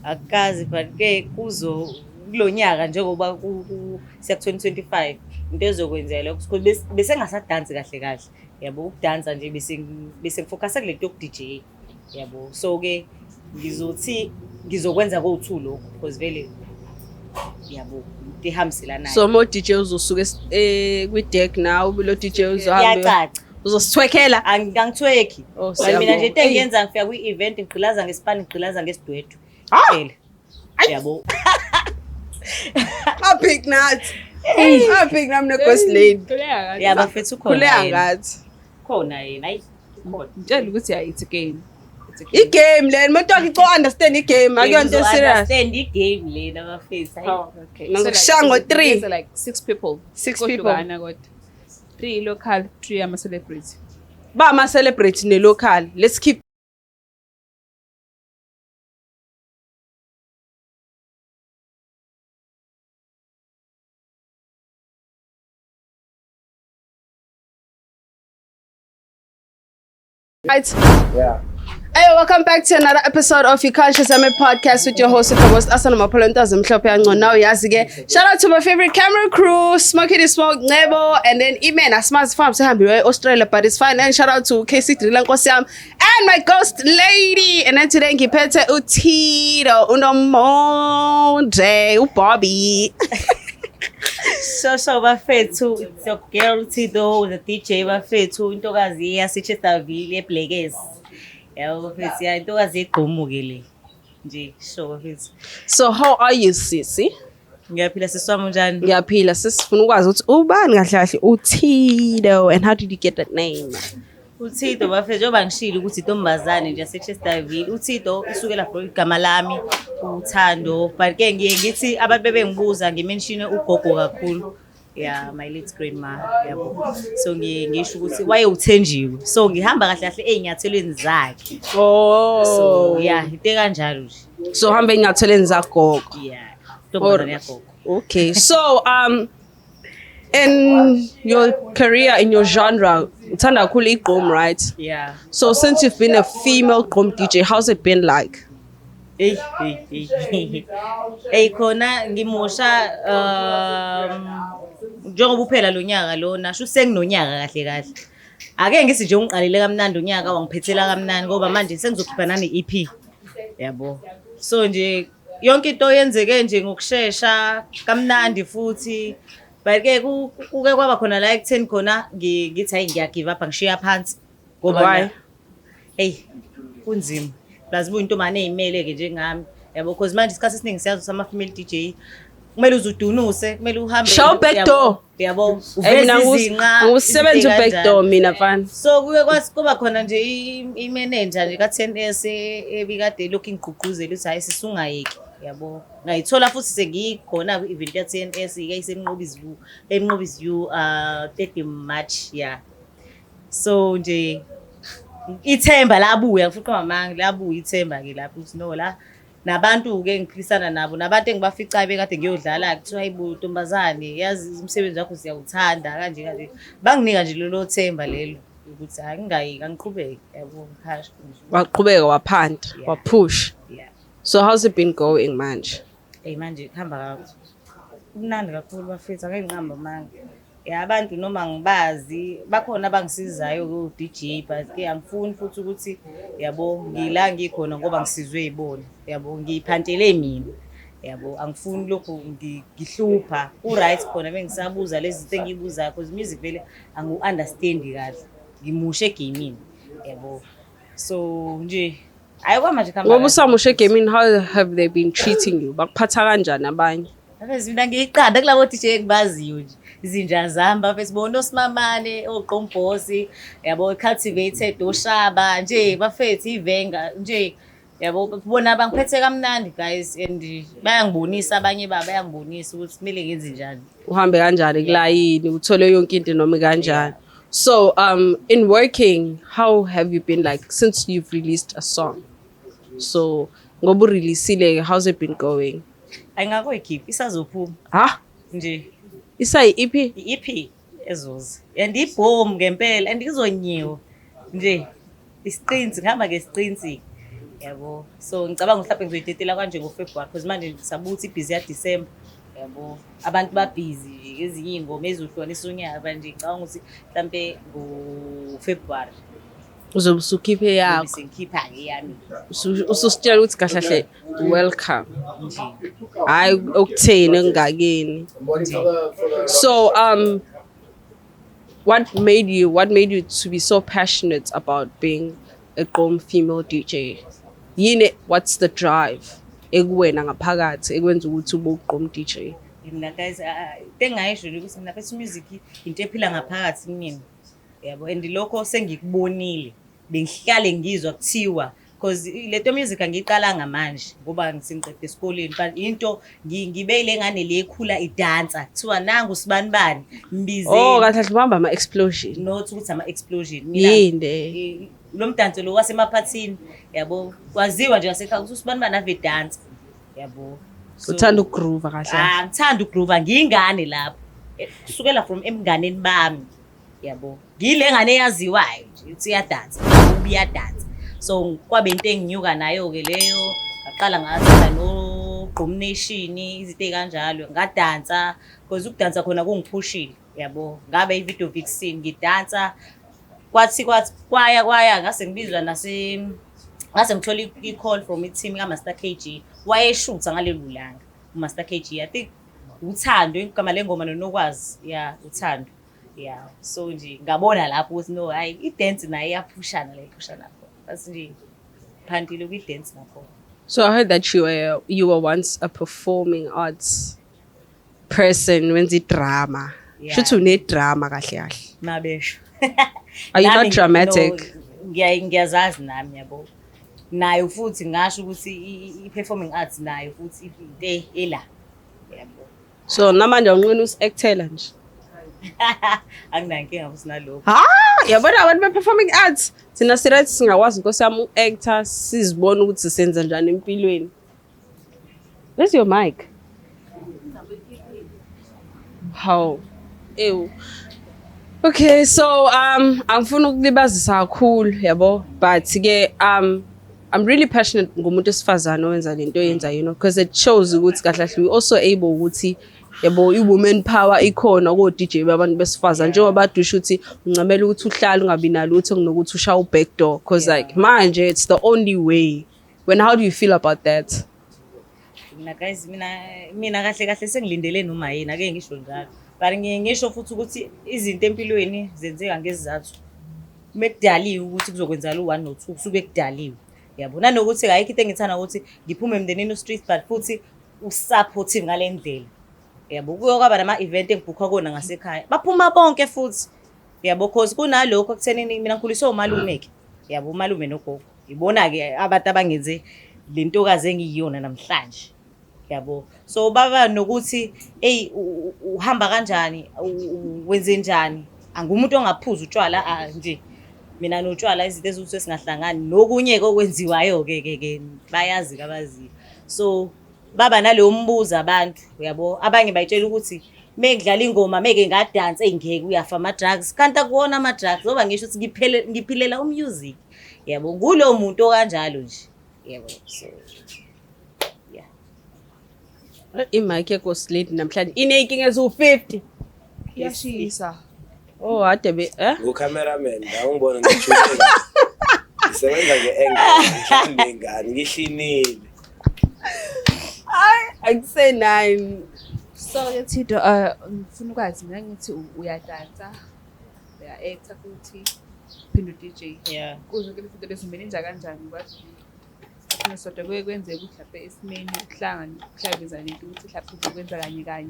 Akazi but ke kulonyaka njengoba siya 2025 into ezokwenzeka lokho bese ngasadansi kahle yabo ukudansa nje bese ngifocus kule nto yoku DJ yabo so ke ngizothi ngizokwenza ko2 lokho because vele yabo ihambiselana so mo DJ uzosuka kwi deck now lo DJ uzohamba yacaca uzosithwekela angithweki mina nje into engiyenza ngifika kwi event ngigqilaza ngesipani ngigqilaza ngesidwethu phela yabo big nuts big nam no ghost lady yaba fethu khona kulea ngathi khona yena ayi khona ngitshela ukuthi it's a game. I-game lena umuntu akho understand i-game akuyonto serious understand i-game lena bafethu Okay. Ngizoshango 3 There's like 6 people. 6 people. Kodwa kodwa 3 local, 3 ama celebrity. ba ama celebrate ne local let's keep right. Yeah. Hey, welcome back to another episode of your Conscious Ame podcast with your host, co-host Asana Mapolontazi Mhlophe Angcono. Now yazi ke. Shout out to my favorite camera crew, Smokey the Smoke, Nebo, and then Imen Asma's farm sehambi Australia, but it's fine. And shout out to KC Drila Nkosiyam and my ghost lady. And then today ngiphethe uTito, uNomonde, uBobby. so bafethu it's your girl Tito the DJ bafethu intokazi yaseChesterville eBlekezi yabo bafethu ya intokazi egqumuke le nje so bafethu So how are you, sisi? ngiyaphila siswami njani Ngiyaphila sisifuna ukwazi ukuthi ubani kahle kahle uTito and how did you get that name? uThito bafethu njengoba ngishilo ukuthi intombazane nje yaseChesterville uThito isukela from igama lami uthando but ke ngiye ngithi abantu bebengibuza ngimention ugogo kakhulu yeah my late grandma yabo so ngisho ukuthi waye uthenjiwe so ngihamba kahle kahle ezinyathelweni zakhe Oh. so yeah into kanjalo nje So hamba enyatheleni zagogo. yeah intombazane yagogo Okay. So in your career, in your genre, uthanda kakhulu igqom, right? yeah So since you've been a female gqom DJ, how's it been like? hey khona ngimosha njengoba uphela lo nyaka lona sho senginonyaka kahle ake ngisi nje ungiqalile kamnandi unyaka wangiphethela kamnandi ngoba manje sengizokhipha nani EP yabo so nje yonke into yenzeke nje ngokusheshsha kamnandi futhi but ke kuke kwaba khona la ekutheni khona ngithi hayi ngiyagive up ngishiya phansi ngoba hey kunzima lazibuya into manje ezimele ke njengami yabo because manje isikhathi esiningi siyazi sama female DJ kumele uzudunuse kumele uhambe Show back door. yabo Mina izinqa ngusebenza back door mina mfana. so kuye kuba khona nje imanager nje ka10S ebikade lokhu ingqugquzela ukuthi hayi sisungayeki yabo ngayithola futhi sengikhona ku event ya10S eMnqobisi View 30 March yeah so nje ithemba labuya futhi kwamanga labuya ithemba ke lapho uthi no la nabantu ke ngiphilisana nabo nabantu engibaficayo bekade ngiyodlala kuthiwa hayibo ntombazane yazi umsebenzi wakho siyawuthanda kanje banginika nje lelo themba lelo ukuthi hayi angiqhubeke yabo ngikhashi Waqhubeka waphanda, wapush. yeah So how's it been going manje? hey manje khamba kumnandi kakhulu bafethu ake ngiqamba manje abantu noma ngibazi bakhona abangisizayo ku DJ but ke angifuni futhi ukuthi yabo ngila ngikhona ngoba ngisizwe izibona yabo ngiphantele mina yabo angifuni lokho ngihlupha right khona bengisabuza lezi zinto engibuzayo because music vele angu-understand kahle ngimushe egaming yabo so nje ayikwa manje khamba Ngoba usamushe gaming, how have they been treating you? Bakuphatha kanjani abanye? Bafethu mina ngiyiqanda kulabo DJ engibaziyo nje izinja zami bafethu bona oSimamane oGqombhosi yabo cultivated oShaba nje bafethu ivenga nje yabo bona bangiphethe kamnandi guys and bayangibonisa abanye bayangibonisa ukuthi kumele ngenze njani Uhambe kanjani kulayini uthole yonke into noma kanjani? So in working, how have you been like since you've released a song? So ngoba ureleasile, how's it been going? ayingakoyikhipha isazophuma Ha? nje Isayi EP? i-EP ezoza and ibhom ngempela and izonyiwa nje isiqinsi ngihamba ngesiqinsi yabo. So ngicabanga mhlawumbe ngizoyidedela kanje ngoFebruary because manje sabuka ukuthi ibhizi ya December yabo. Abantu ba busy ezinye ingoma ezohlukanisa unyaka nje ngicabanga ukuthi mhlawumbe ngoFebruary uzobusukhiphe yakho bese ngikhipha ke yami ususitshela ukuthi kahle kahle welcome nje. hayi okutheni engakeni. So what made you to be so passionate about being a Gqom female DJ? Yini, what's the drive ekuwena ngaphakathi ekwenza ukuthi ube uGqom DJ? Mina guys engayisho ukuthi mina first music into ephila ngaphakathi kimi yabo, and lokho sengikubonile bengihlale ngizwa kuthiwa because leto music angiyiqalanga manje ngoba ngisinqede esikoleni, but into ngibeyile ngane le ekhula idansa kuthiwa nangu sibani bani mbize. Oh kahle ubamba ama explosion Not ukuthi ama explosion yinde lo mdanso lo wasemaphathini yabo, kwaziwa nje ngasekhaya ukuthi usibani bani ave dance yabo. uthanda ukugroove kahle. Ngithanda ukugroove, ngiyingane lapho kusukela from emnganeni bami yabo, ngile ngane eyaziwayo nje ukuthi iyadansa ubiyadansa. So kwabe into enginyuka nayo ke leyo, ngaqala ngathanda no Gqom Nation izinto ekanjalo, ngadansa because ukudansa khona kungiphushile yabo. Ngabe ivideo vixen ngidansa, kwathi kwaya ngase ngibizwa ngase ngithola i-call from i-team kaMaster KG wayeshutha ngalelo langa. uMaster KG I think uthando igama lengoma nonokwazi uthando so nje ngabona lapho ukuthi no hayi i-dance nayo iyaphushana lapho basi nje phantile kwi-dance nakho. So I heard that you were once a performing arts person wenza drama. Shuthi une drama kahle kahle. Mabesho. Are you not dramatic? Ngiyazazi nami yabo. Nayo futhi ngasho ukuthi i-performing arts nayo futhi into ela yabo. So namanje unqina usi-actela nje. Anginankinga futhi nalokho. Yabona abantu be-performing arts thina sirathi singakwazi Nkosi yami u-actor sizibona ukuthi senza njani empilweni. Where's your mic? How? Ew. Okay, so angifuna ukulibazisa kakhulu yabo, but ke I'm really passionate ngomuntu esifazane owenza lento yenza, you know, because it shows ukuthi kahle we also able ukuthi yabo i-woman power ikhona ko DJ babantu besifazane njengoba badusha ukuthi uncamela ukuthi uhlale ungabi nalutho kunokuthi ushaye back door, because like manje it's the only way. How do you feel about that? Mina guys mina kahle sengilindele noma yini ake ngisho njalo, but ngisho futhi ukuthi izinto empilweni zenzeka ngesizathu. Mekudaliwe ukuthi kuzokwenza lo 1 no 2 kusuke kudaliwe yabo, nanokuthi ayikho into engithanda ukuthi ngiphume emndenini street but futhi usupportive ngale ndlela yabo. Kuyokwaba nama event engibhukha kona ngasekhaya baphuma bonke futhi yabo, because kunalokho ekuthenini mina ngikhuliswe umalume ke yabo, umalume nogogo ibona ke abantu abangenze lentokazi engiyiyona namhlanje yabo. So baba nokuthi hey uhamba kanjani wenze njani, angumuntu ongaphuza utshwala nje mina notshwala izinto ezuthi singahlangani nokunye kokwenziwayo ke bayazi kabazi. So baba naleyo mbuza abantu yabo, abanye bayitshela ukuthi mengidlala ingoma meke ngadansa engeke uyafa ama drugs, kanti akuwona ama drugs ngoba ngisho ukuthi ngiphilela umusic yabo, kulo muntu okanjalo nje yabo. So i-mic yakho slate namhlanje ineyinkinga ezu-50 Yashisa. Oh ade be Cameraman ngiyangibona ngijulile. Ngisebenza nge-angle ngani ngihlinile. Akuse 9. So Thido ngifuna ukwazi mina ngithi uyadansa, uya-actor futhi uphinde u-DJ. Kuzo ke izinto lezimenenja kanjani kwathi nesodwa kwenzeka ukuthi lapha esimeni ukuhlangabezana into ukuthi lapha uzokwenza kanye.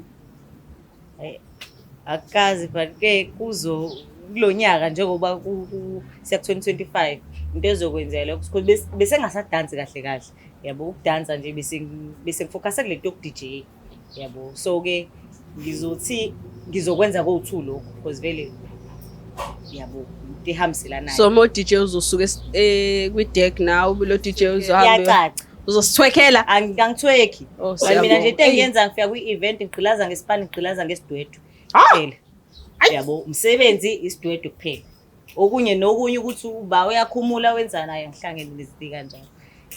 Akazi but ke kuzo kulonyaka njengoba siya 2025 into ezokwenzeka lokho bese ngasadansi kahle yabo. Ukudansa nje bese ngifocus kule nto DJ yabo. So ke ngizothi ngizokwenza ko2 lokho because vele yabo ihambisela so mo DJ uzosuka kwi-deck now lo DJ uzohamba uzosithwekela. Angithweki mina nje into engiyenza ngifika kwi-event ngigqilaza ngesipani ngigqilaza ngesidwethu kuphela yabo. Umsebenzi isidwethu kuphela, okunye nokunye ukuthi uba uyakhumula wenza naye ngihlangene nezinto kanjalo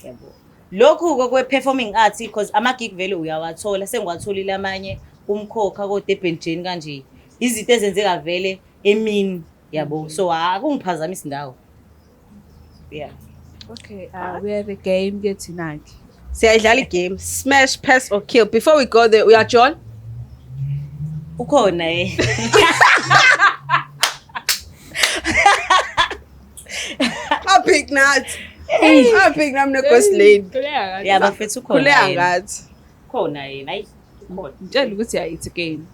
yabo. Lokhu kwe-performing arts because ama-gig vele uyawathola sengiwatholile amanye umkhokha ko-Durban Jane kanje izinto ezenzeka vele emini yabo so akungiphazamisi ndawo yeah. Okay, we have a game here tonight. Siyayidlala igame smash pass or kill. Before we go there, uya John? Ukhona I pick not. I pick nam no ghost lane. yeah bafethu ukhona Khuleka ngathi. khona yena ayi khona Ngitshela ukuthi it's a game.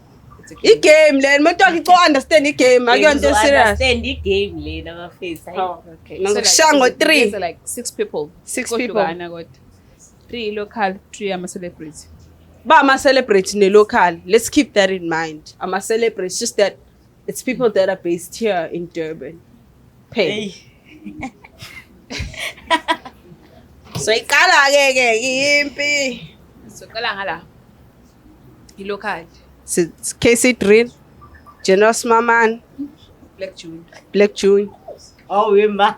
Igame lena umuntu akho understand igame akuyonto serious. understand igame lena bafethu ayi Okay. Ngikushaya ngo-3. There's like 6 people. 6 Kodwa people. ana kodwa. 3 local, 3 ama-celebrity. But I'm a celebrate in the local. Let's keep that in mind. I'm a celebrate. It's just that it's people that are based here in Durban. Pay. So ikala ke impi. So kala ngala. I-local. It's Casey Drill, Generous Maman, Black June. Black June. oh wema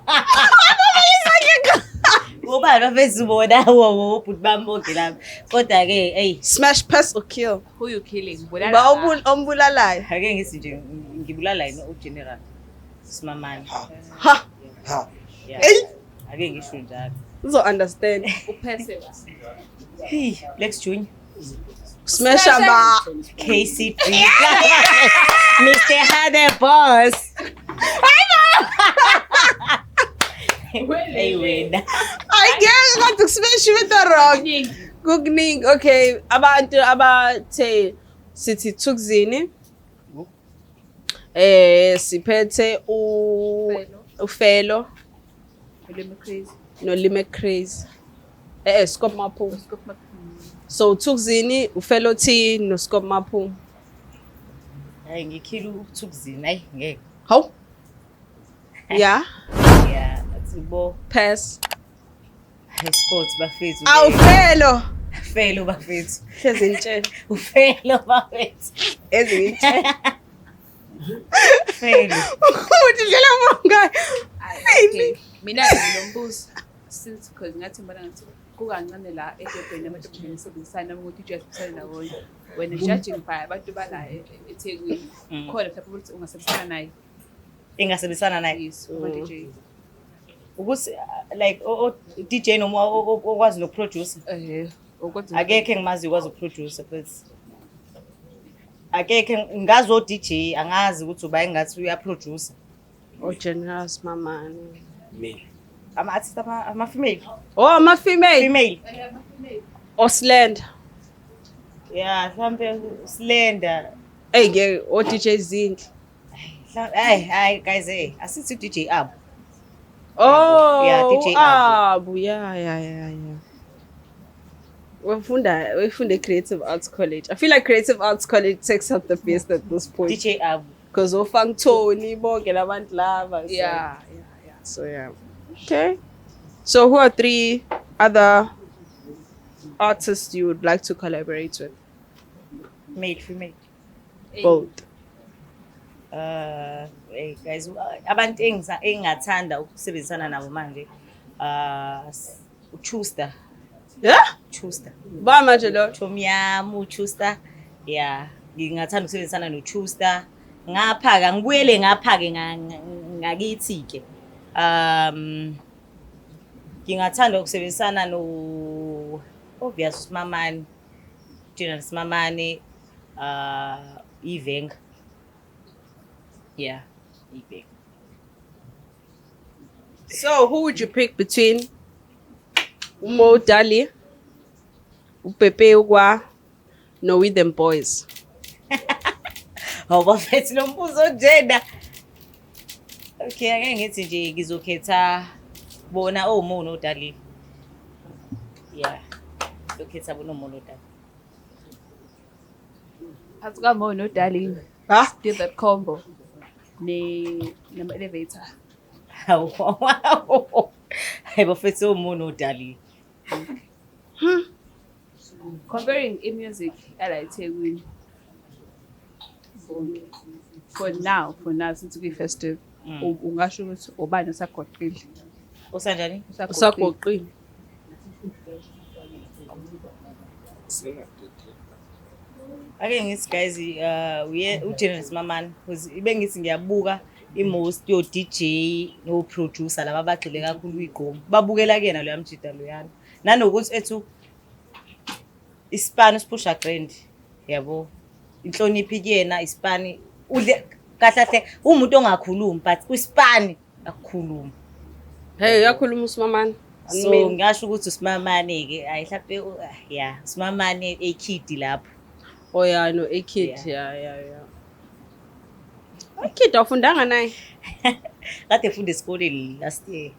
Ngoba bafethu bona wo but bambonke lapha kodwa ke hey Smash pass or kill. Who you killing? Ba ombulalayo. ake ngithi nje ngibulala yena uGeneral Simamani Ha. yeah Hey, ake ngisho njalo uzo understand. Uphese. hey Lex Junior Smash aba. KC Mr. Hade Boss hey wena I guess got to smash with the wrong. Kukuningi. Okay, abantu abathe sithi Thukzini. Siphethe uFelo Ulime crazy. noLime Crazy. Scope Maphu. So Thukzini, uFelo T no Scope Maphu. hayi ngikhila uThukzini hayi ngeke How? Yeah. yeah atsibo Pass. escorts bafethu Awufelo. Felo bafethu Hlezi ngitshela. ufelo bafethu Ezingitshela. Felo Uthi dlela monga. Okay. Mina nginombuzo. Since because ngathi mbona ngathi kukancane la eDurban abantu besebenzisana ukuthi ijudge bisana ndawonye. Wena judging by abantu bala eThekwini. Khona mhlawumbe ukuthi ungasebenzisana naye. engasebenzisana naye Yes, uma DJ. ukuthi like o DJ noma okwazi nokuproducer Ukuthi akekho engimazi ukwazi ukuproducer but akekho ngazi o DJ angazi ukuthi uba engathi uyaproducer Generous Mamani. Me. ama artists ama female Oh, ama female. female Osland. yeah mhlambe Slender Hey ke o DJ Zindli. hey guys hey asithi DJ Abu Oh, Yeah, DJ Abu. Yeah. We Creative Arts College. I feel like Creative Arts College takes out the best at this point. DJ Abu Because ofang Tony, bonke labantu lava. So- yeah. So yeah. Okay. So who are 3 other artists you would like to collaborate with? male female Both. hey guys abantu engingathanda ukusebenzisana nabo manje uChuster Yeah? Chuster Ba manje lo. Tomyam uChuster yeah ngingathanda ukusebenzisana noChuster ngapha ke ngibuyele ngapha ke ngakithi ke ngingathanda ukusebenzisana no obvious Simamani General Simamani Ivenga yeah Ivenga So who would you pick between Mo Dali, Upepe Ugwa, no with them boys? awubafethi lo mbuzo njena okay ake ngithi nje ngizokhetha bona oMo noDali yeah ngizokhetha bona oMo noDali Phakathi kaMo noDarling. Huh? Did that combo. Nama elevator. hayi bafethi oMo noDali Comparing in music, I like Teguin. For now, since we festive, ungasho ukuthi ubani usagoqile. usanjani Usagoqile. ake ngithi guys uGenesis Mamani because ibengithi ngiyabuka i-most yo DJ no producer laba bagxile kakhulu igqomo babukela kuyena lo yamjida loyana nanokuthi ethu ispani sipusha grand yabo inhloniphi kuyena ispani udle kahle umuntu ongakhulumi but kwispani akukhuluma. Hey uyakhuluma uSimamani. So ngisho ukuthi uSimamani ke ayihlaphe uSimamani ekid lapho. Oh yeah, no, a kid. Yeah. A kid awufundanga naye. Kade efunda esikoleni last year.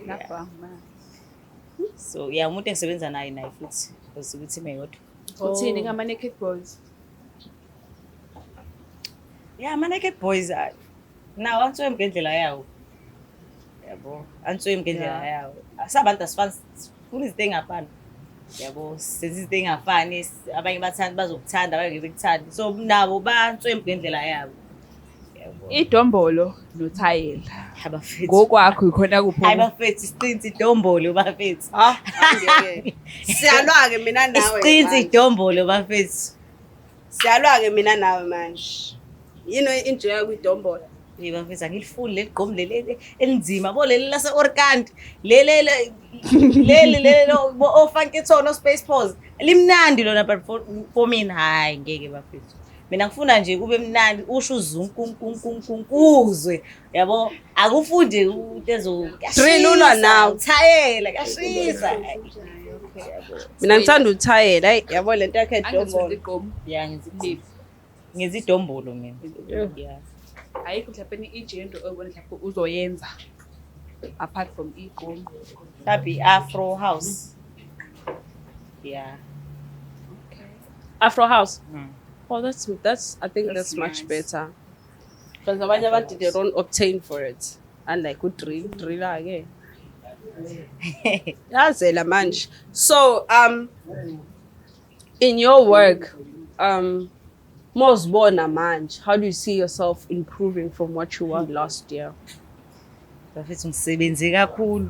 Lapha. So umuntu engisebenza naye futhi ukuthi meyodwa. Uthini ngama Naked Boys? Ama Naked Boys nawo antswe ngendlela yawo. Yabo, antswe ngendlela yawo. Sabantu asifani funa izinto engafani. Yabo, senze izinto engafani abanye bathanda bazokuthanda abanye ngekuthanda. So nabo bantswe ngendlela yabo. Yabo. Idombolo nothayela. Abafethu. Ngokwakho ikhona kuphi? Abafethu isiqinzi idombolo bafethu. Angeke. Siyalwa ke mina nawe. Isiqinzi idombolo bafethu. Siyalwa ke mina nawe manje. Yini enjoy kwidombolo? Bafethu angilifuni leligqomo leli elinzima bo leli lase Orkant leli oFanketone no Space Pause limnandi lona but for mina hayi ngeke bafethu mina ngifuna nje kube mnandi usho uzunkunkuzwe yabo akufunde utezo drill ulwa nawo thayela kashisa mina ngithanda uthayela hey yabo lento yakhe edombolo Igqomo. ngezidombolo mina yeah. Ayikho mhlawumbe ijento obona mhlawumbe uzoyenza apart from igqomo. Mhlawumbe Afro House. Yeah. Okay. Afro House. Mm. Oh that's I think that's much nice. better. Because abanye abantu they don't obtain for it. Unlike driller again. Yazela manje. So in your work Mosbona manje, how do you see yourself improving from what you were last year? Bafethu ngisebenze kakhulu.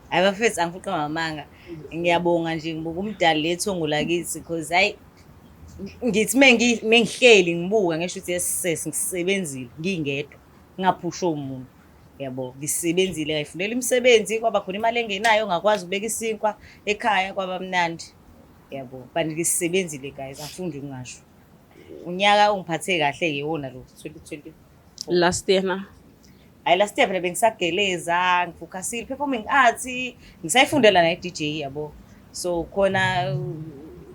Hayi bafethu angifuqa ngamanga. Ngiyabonga nje ngibuka umdali lethongo lakithi because hayi ngithi mengihleli ngibuka ngisho ukuthi yesese ngisebenzile ngingedwa ngaphusha umuntu. Yabo ngisebenzile ngifundela imisebenzi kwaba khona imali engenayo ngakwazi ukubeka isinkwa ekhaya kwaba mnandi. Yabo kanti ngisebenzile guys afundi ngisho. Unyaka ungiphathe kahle ke wona lo 2020 Last year na? Hayi last year phela bengisageleza ngifocusile performing arts ngisayifundela na DJ yabo so khona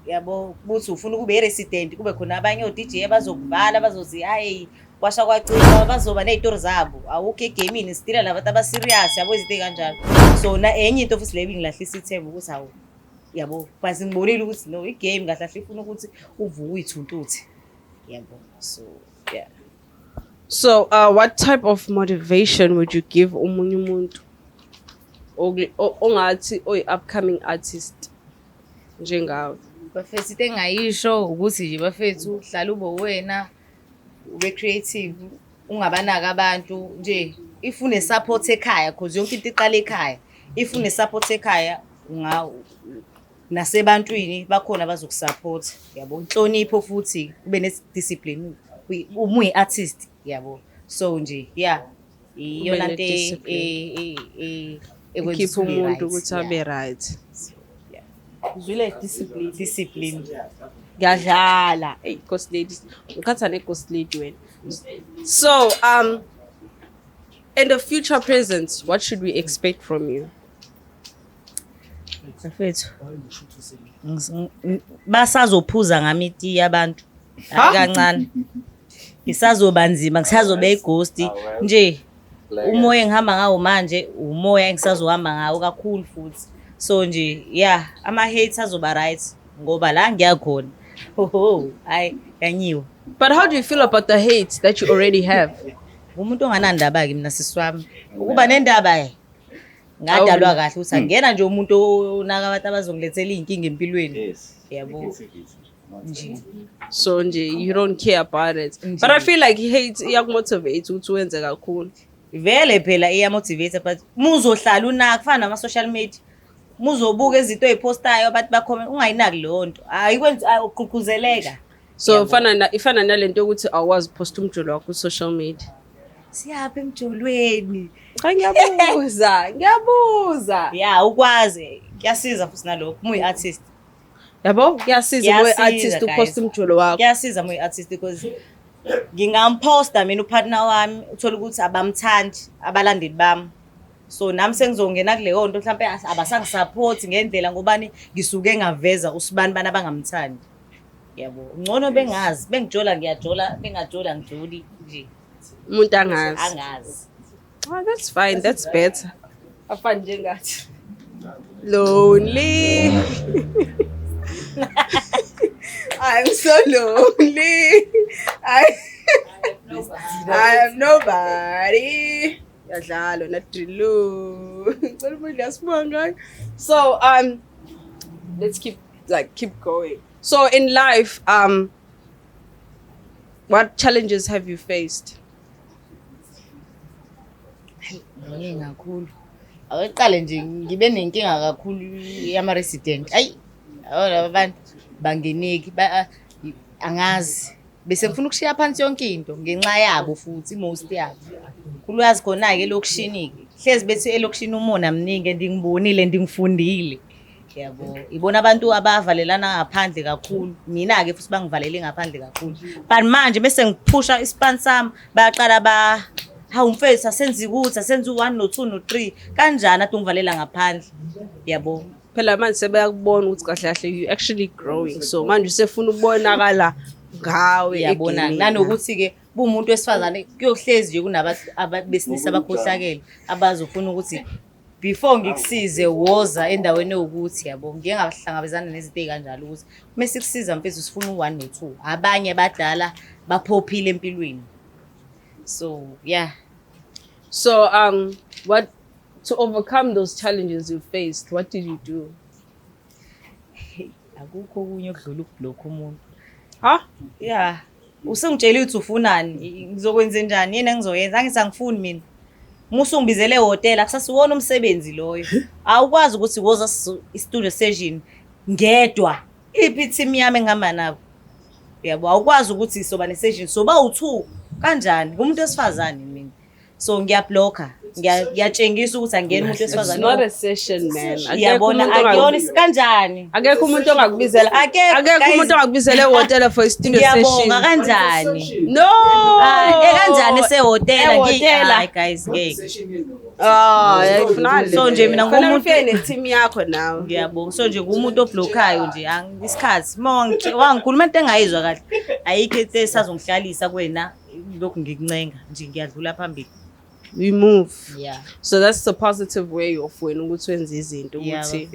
yabo buthi ufuna ukube resident kube khona abanye o DJ abazokuvala bazozi hayi kwasha kwacika bazoba nezitori zabo awukho egaming stila labantu aba serious yabo izinto kanjalo so na enye into futhi lebi ngilahlisa ithemba ukuthi awu yabo base ngibonile ukuthi no igame ngahlahle ifuna ukuthi uvuke uyithuntuthi yabo so yeah. So what type of motivation would you give omunye umuntu ongathi upcoming artist njengawe? Bafethu into engayisho ukuthi nje bafethu hlala ube wena ube creative ungabanaka abantu nje ifune support ekhaya because yonke into iqala ekhaya ifune support ekhaya nasebantwini bakhona bazokusupport yabo inhlonipho futhi kube ne discipline umuyi artist yabo so nje yeah iyona nto Keep umuntu ukuthi abe right. Uzwile discipline ngiyadlala Hey ghost ladies ukhatha ne ghost lady wena. So in the future present what should we expect from you? Bafethu basazophuza ngami iti abantu kancane isazobanzima ngisazobe ighost nje umoya engihamba ngawo manje umoya engisazohamba ngawo kakhulu futhi so nje yeah ama haters azoba right ngoba la ngiyakhona hayi yanyiwe. But how do you feel about the hate that you already have? Umuntu onganandaba ke mina siswami ukuba nendaba ngadalwa kahle ukuthi angena nje umuntu onaka abantu abazongilethela inkinga empilweni yabo nje. So nje you don't care about it. But I feel like hate iyakumotivate ukuthi wenze kakhulu. Vele phela iyamotivate but muzohlala unaka kufana nama social media muzobuka izinto ezipostayo abantu bakhomenta ungayinaki leyo nto ayikwenzi ugqugquzeleka So ifana nalento ukuthi awazi post umjolo wakho ku social media. siyapha emjolweni Cha ngiyabuza. ya ukwazi kuyasiza futhi nalokho muyi artist Yabo kuyasiza Kuyasiza, artist guys. upost umjolo wakho. kuyasiza muyi artist because ngingamposta mina upartner wami uthola ukuthi abamthandi abalandeli bami so nami sengizongena kuleyo nto mhlawumbe abasangi-support ngendlela ngobani ngisuke ngaveza usibani bana abangamthandi yabo ngcono bengazi bengijola ngiyajola bengajola ngijoli nje Umuntu angazi. angazi Oh, that's fine. That's better. Afana njengathi. Lonely. I'm so lonely. I have nobody. Yadlalo na drill. So let's keep going. So in life what challenges have you faced? Ngeke kakhulu awuqale nje ngibe nenkinga kakhulu yama-resident ayi laba abantu bangeneki angazi bese ngifuna ukushiya phansi yonke into ngenxa yabo futhi most yabo kuluyazi khona-ke elokishini-ke hlezi bethi elokishini umona mningi ndingibonile ndingifundile yabo ibona abantu abavalelana ngaphandle kakhulu mina-ke futhi bangivalele ngaphandle kakhulu but manje bese ngiphusha ispan sami bayaqala hawu mfethu asenzi ukuthi asenzi u1 no2 no3 kanjani athi ungivalela ngaphandle yabo Phela manje sebeyakubona ukuthi kahle kahle you actually growing so manje usefuna ukubonakala ngawe yabona nanokuthi-ke bumuntu wesifazane kuyohlezi nje kunabantu besilisa abakhohlakele abazofuna ukuthi before ngikusize woza endaweni ewukuthi yabo ngike ngahlangabezana nezinto ey'kanjalo ukuthi uma sikusiza mfethu sifuna u1 no2 abanye badala baphophile empilweni so yeah. So what to overcome those challenges you faced, what did you do? Akukho kunye okudlula ukubhlokha umuntu. Huh? Yeah. Usengitshela ukuthi ufunani ngizokwenza njani yena ngizoyenza angisangifuni mina. Musungibizele ehotela kusasiwona umsebenzi loyo. Awukwazi ukuthi woza i-studio session ngedwa. Iphi team yami engihamba nabo. Yabo awukwazi ukuthi soba ne-session soba u2 kanjani umuntu wesifazane mina. So ngiyabhlokha ngiyatshengisa ukuthi angena umuntu wesifazane. It's not a session man. Yabona akuyona kanjani. Akekho umuntu ongakubizela. Akekho umuntu ongakubizela ehotela for studio session. Ngiyabonga kanjani. No. Kanjani esehotela hayi guys ngeke. Yayifunale. So nje mina ngumuntu ne-team yakho nawe. Ngiyabonga. So nje ngumuntu oblockayo nje isikhathi. Wangikhuluma into engayizwa kahle. Ayikho into esazongihlalisa kuwena lokhu ngikuncenga nje ngiyadlula phambili. We move. Yeah. So that's the positive way of wena ukuthi wenza izinto ukuthi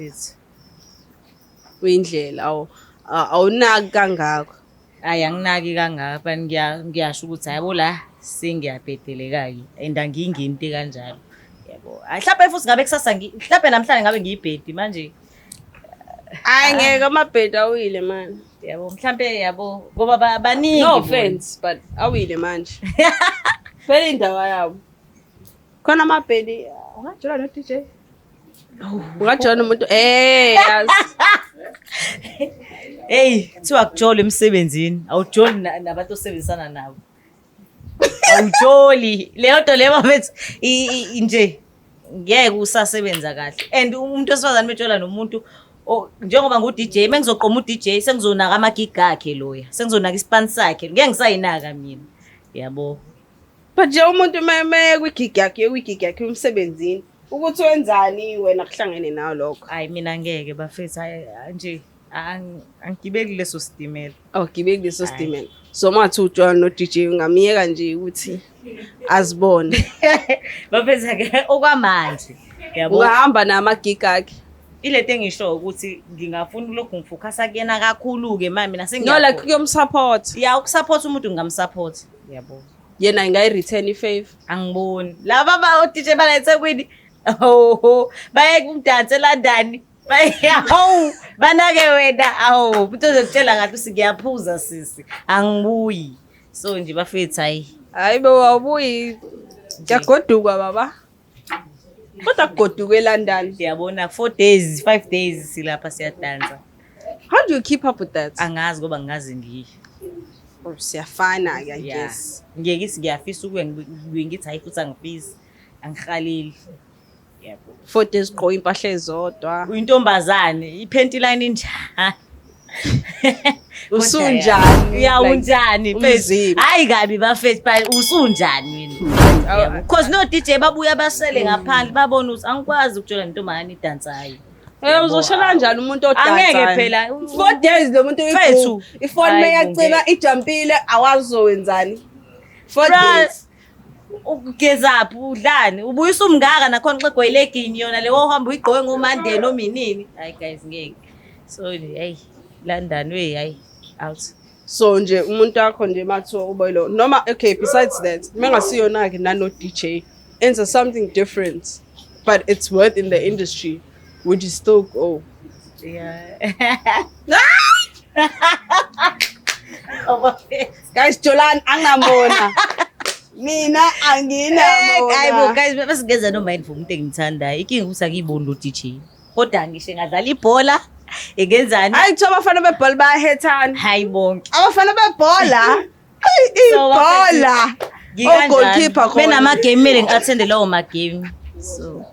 uyindlela awunaki kangako. Hayi anginaki kangaka ngiyasho ukuthi yabo la sengiyabhedelekayo and angiyingenti kanjalo. Yabo. Mhlawumbe futhi ngabe kusasa mhlawumbe namhlanje ngabe ngiyibhedi manje. Hayi ngeke amabhedi awile man. Yabo mhlawumbe yabo ngoba baningi. No offense but awile manje. Phela indawo yabo. Khona amabhedi ungajola no DJ. Ungajola umuntu yazi. Hey, kuthiwa kujole emsebenzini. Awujoli nabantu osebenzisana nabo. Awujoli. Leyo nto leyo mfethu nje ngeke usasebenza kahle. And umuntu osifazane bejola nomuntu njengoba ngu-DJ mengizoqoma u-DJ sengizonaka ama-gig akhe loya. Sengizonaka ispan sakhe. Ngeke ngisayinaka mina. Yabo. But nje umuntu meme kwigig yakhe umsebenzini ukuthi wenzani wena kuhlangene nawo lokho. Hayi mina ngeke bafethu nje angigibeki leso stimela. Gibeki leso stimela. So mathi uJohn no DJ ungamiyeka nje ukuthi azibone. Bafethu ke okwamanje. Yabo. Ungahamba nama-gig akhe. Ilento engisho ukuthi ngingafuna lokhu ngifocus kuyena kakhulu ke mami mina No like kuyomsupport. Ya ukusupport umuntu ngamsupport. Yabo. Yena ingayi-return i-favor. Angiboni. Laba DJ baleThekwini. Baye kumdanse eLondon. Banake wena. Umuntu uzokutshela ngathi ngiyaphuza sisi. Angibuyi. So nje bafethu hayi. Hayi bewawubuyi. Ngiyagoduka baba. Kodwa kugoduke eLondon. Yabona 4 days, 5 days silapha siyadansa. How do you keep up with that? Angazi ngoba ngingazi ngiyi. Siyafana ke I Yeah. guess. Ngeke ngiyafisa ukuye ngithi hayi futhi angifisi. Angikhaleli. Yabo. 4 days gqoka impahla ezodwa. Uyintombazane, iphenti line injani? Usunjani? Ya unjani mfethu? Umzimba. Hayi kabi bafethu usunjani wena? Because no DJ babuya basele ngaphandle babona ukuthi angikwazi ukutshela intombazane idansayo. Uzoshela kanjani umuntu odansayo? Angeke phela 4 days lo muntu Mfethu. ifoni Hayi, mayacima ijumpile awazowenzani. 4 days. Ugezaphi udlani ubuyisa umngaka nakhona xegwelegini yona lewo uhamba uyigqoke ngomande noma inini. Hayi guys ngeke. So hey London we hayi out. So nje umuntu wakho nje mathiwa uboyilo noma okay besides that mengasiyona ke nano DJ enza something different but it's worth in the industry would you still go? Yeah. Guys Jolan angambona mina anginambona Hayibo guys basigeza no mind for umuntu engithandayo inkinga ukuthi akuyiboni lo DJ kodwa ngisho ngadlala ibhola engenzani hayi kuthiwa abafana bebhola bayahethana hayi bonke abafana bebhola ibhola goalkeeper khona benama game mele ngi-attende lawo ma game so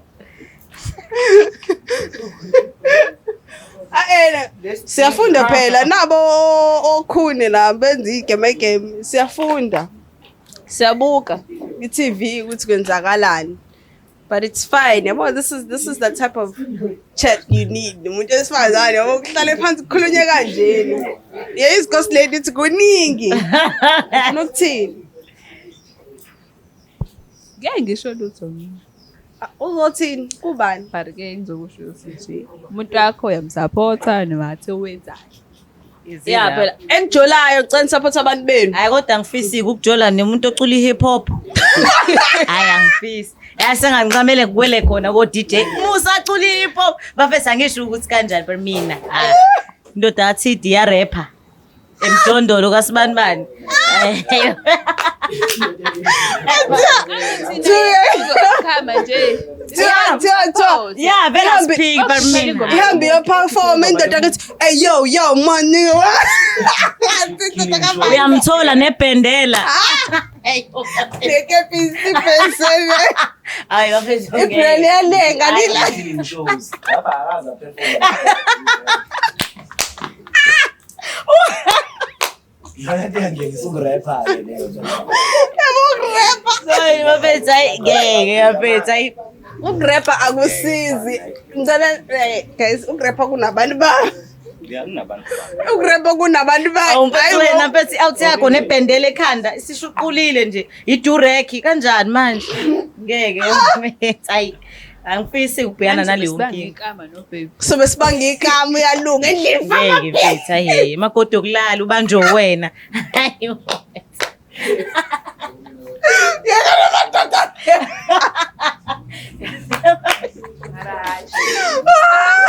siyafunda phela nabo okhune la benza igame siyafunda siyabuka i-TV ukuthi kwenzakalani but it's fine yabo this is the type of chat you need umuntu esifazane yabo kuhlale phansi kukhulunywe kanjeni yes ghost lady ithi kuningi ufuna ukuthini Ngeke ngisho lutho mina. uzothini kubani But ke ngizokusho ukuthi umuntu wakho uyamsupporta noma athi wenzani. yeah phela engijolayo cela support abantu benu hayi kodwa angifisi ukujola nemuntu ocula i-hip hop hayi angifisi yasengangincamele ngikwele khona ko DJ musacula i-hip hop bafethu angisho ukuthi kanjani but mina indoda athi ya rapper emjondolo kaSibanibani Khama nje. yeah vela speak but mina ihambe perform indoda ukuthi hey yo man nigga uyamthola nebhendela leke pisi pensele hayi bafethu ibrand yalenga lila shows lapha akaza perform ngiyathenga ngisurapper leyo sorry bafethu hayi ngeke bafethu hayi ukurapper akusizi ngicela guys ukurapper kunabantu ba ukurapper kunabantu ba wena mfethu out yakho nebhendela ekhanda isishuqulile nje idureki kanjani manje ngeke hayi angifisi ukubhekana naleyo nkinga Ngikama no baby. sobe sibanga igama uyalunga endlini ngeke mfethu hayi magodo okulala ubanjwe wena hayi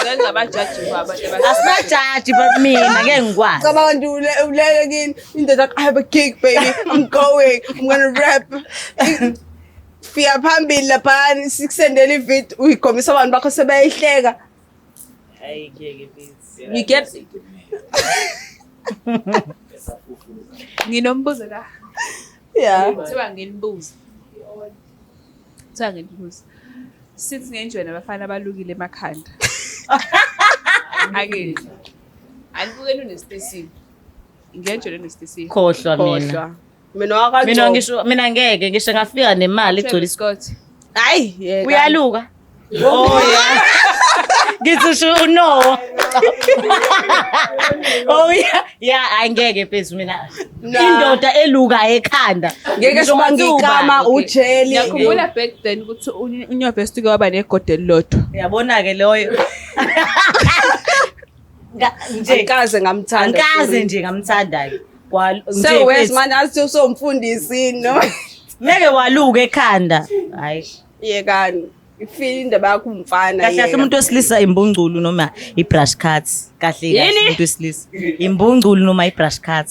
Ngenza abajaji babo asibajaji but mina ngeke ngikwazi cabanga nje ulele kini indoda I have a gig baby I'm going I'm gonna rap fika phambili lapha sikusendela ivideo uyikhomisa abantu bakho sebayihleka hayi ngeke mfethu You get Nginombuzo la. yeah Kuthiwa nginibuza. Since ngenjwe nabafana balukile emakhanda. Ake. Anibukeni unestation. Ngenjwe unestation. khohlwa mina kodwa mina wakanjani mina ngisho mina ngeke ngisho ngafika nemali egcwele Scott. hayi yeka uyaluka oh yeah ngithi sho no oh yeah angeke phezulu mina indoda eluka ekhanda ngeke sibanga igama ujeli Ngiyakhumbula back then ukuthi unyuvesi kwaba negode elilodwa. yabona ke loyo nje ngikaze ngamthanda angikaze nje ngamthanda ke so wes man athi usomfundisi no ngeke waluka ekhanda hayi yekani ifeel indaba yakho umfana kahle kahle umuntu wesilisa imbungculu noma i-brush cut kahle kahle umuntu wesilisa imbungculu noma i-brush cut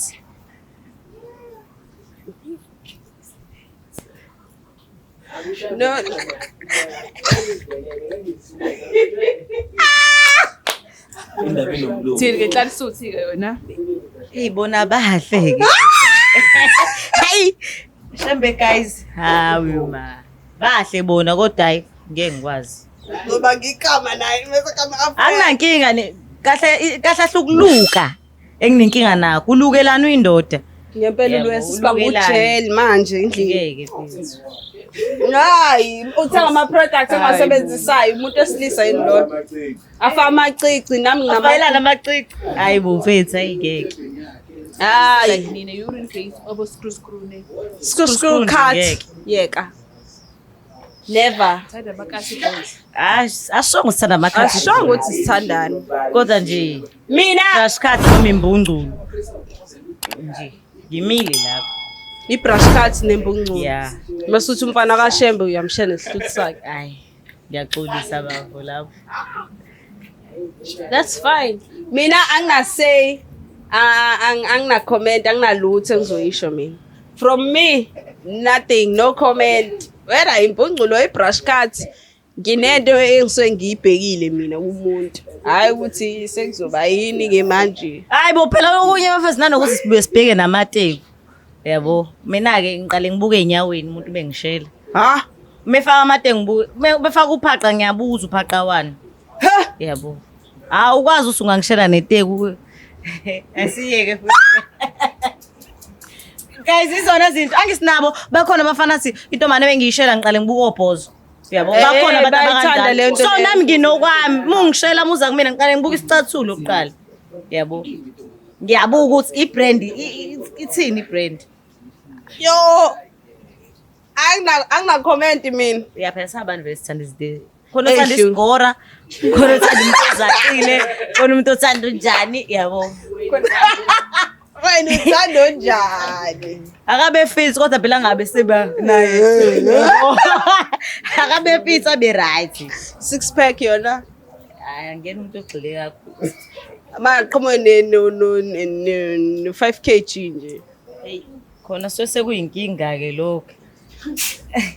No. Indaba inomlomo. Thina ke hlala suthi ke yona. Ibona bahle ke. Hayi. Shambe guys. Hawe ma. Bahle bona kodwa hayi ngeke ngikwazi. Ngoba ngikama naye bese kama after. Anginankinga ne kahle hlukuluka. Enginenkinga nakho ulukelana uyindoda. Ngempela Yebo, lo sibanga ulukelana. ujeli manje endlini. Ngeke mfethu. Hayi, uthenga ama products engasebenzisayo umuntu esilisa yini lo? Afa amacici nami ngama. Abayelana amacici. Hayi bo mfethu ayingeke. Hayi, Like nina urine gate obo screw ne. screw cut. ngeke. Yeka. Never. Thanda amakasi boys. Ashongo sithanda amakhathi. Ashongo ukuthi sithandane. Kodwa nje Mina Rashkati noma imbungculo. Nje ngimile lapho. i-brush cut nembungculo. Yeah. Masuthi umfana kaShembe uyamshena isihluthi sakhe. Hayi. Ngiyaxolisa bafo lapho. That's fine. Mina anginasay angina comment anginalutho engizoyisho mina. From me nothing, no comment. Whether imbungculo i-brush cut nginento engisuke ngiyibhekile mina umuntu. Hayi ukuthi sekuzoba yini ke manje. Hayi bo phela okunye bafethu nanokuthi sibuye sibheke namateku. Yabo. Mina ke ngiqale ngibuke enyaweni umuntu bengishela. Ha? Mefaka amateku ngibuke befaka uphaqa ngiyabuza uphaqa wani. Ha? Yabo. Ah ukwazi usungangishela neteku. Asiyeke futhi. Guys izona izinto angisinabo bakhona abafana athi intombane bengiyishela ngiqale ngibuka obhozo. Yabo bakhona abantu bayithanda leyo abanjalo. nto So leyo. nami nginokwami mungishela muza kumina ngiqale ngibuka isicathulo kuqala. Yabo. Ngiyabuka ukuthi ibrand ithini ibrand. Yo. Angina comment mina. Yaphela sabantu besithanda izide. Khona uthanda Eshu. isigora, khona uthanda umuntu ozaqile, khona umuntu othanda unjani, yabo. Wena uthando njani? Akabe fit kodwa phela ngabe seba naye. Akabe fit abe right. Six pack yona. Hayi angena umuntu ogxile kakhulu. Maqhamu no 5 kg nje. Hey, khona sekuyinkinga ke lokho.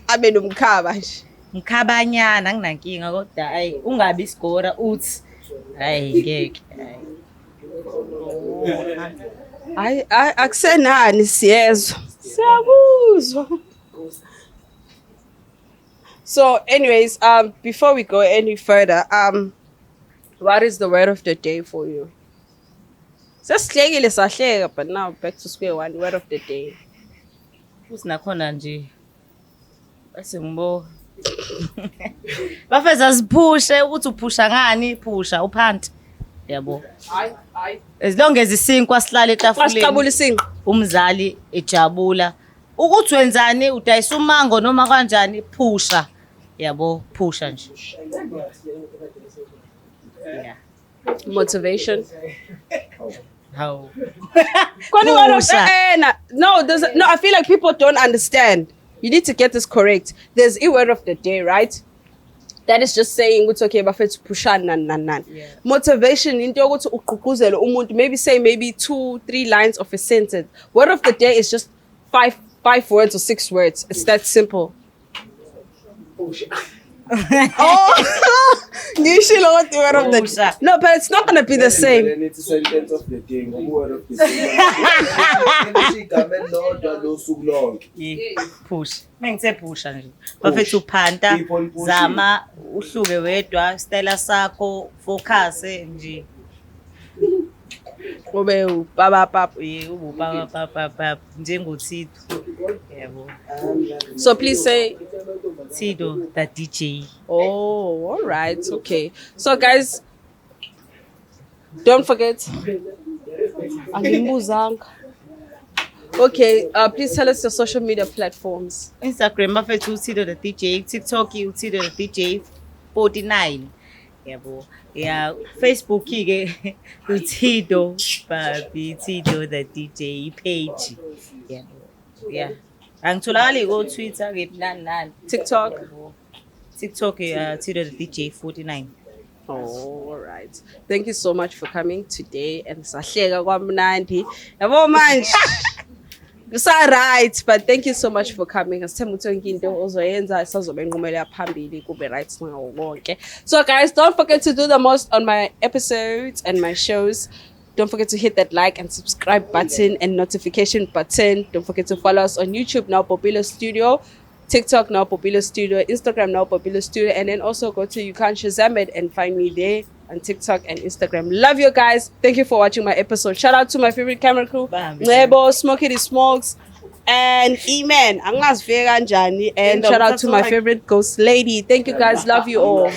Abe nomkhaba nje. Ngikhabanyana anginankinga kodwa ayi ungabi isigora uthi hayi ngeke. Hayi akusenani siyezwa. Siyakuzwa. So anyways, before we go any further, what is the word of the day for you? Sesihlekile sahleka, but now back to square one. Word of the day. Futhi nakhona nje bese ngibo bafeza siphushe ukuthi uphusha ngani phusha uphanti yabo Hayi. as long as isinkwa sihlale etafuleni Masiqabula isinqa. umzali ejabula ukuthi wenzani udayisa umango noma kanjani phusha yabo phusha nje yeah Motivation. how No, no, I feel like people don't understand. You need to get this correct. There's a word of the day, right? That is just saying it's okay bafethu pushana nan. Yeah. Motivation into yokuthi uqhuquzele umuntu, maybe say 2-3 lines of a sentence. Word of the day is just 5 words or 6 words. It's that simple. Oh, ngishilo what the word of the day. Pusha. No, but it's not going to be the same. It's a sentence of the day. Word of the day. Igama elilodwa losuku lonke. push mengithe phusha nje bafethu uphanta People pushing. zama uhluke wedwa style sakho focus nje Ube ubaba papa. ubupapa njengoThito yabo So please say, Thito the DJ. oh, all right, okay. So guys, don't forget. Angimbuzanga. Okay, please tell us your social media platforms. Instagram bafethu uThito the DJ, TikTok uThito the DJ 49 yabo yeah Facebook ke uThito baby Thito the DJ page yabo yeah angitholakali ko Twitter ke nani TikTok. TikTok Thito the DJ 49. Oh, all right. Thank you so much for coming today and sahleka kwamnandi. Yabo manje. Right, but thank you so much for coming. Asithemba ukuthi yonke into ozoyenza isazobe enqumela phambili kube right ngawo wonke. So guys, don't forget to do the most on my episodes and my shows. Don't forget to hit that like and subscribe button and notification button. Don't forget to follow us on YouTube, Now Popular Studio, TikTok, Now Popular Studio, Instagram, Now Popular Studio, and then also go to You Can't Shazam It and find me there on TikTok and Instagram. Love you guys. Thank you for watching my episode. Shout out to my favorite camera crew, Nebo, Smokey the Smokes, and E-Man. And shout out to my favorite ghost lady. Thank you guys. Love you all.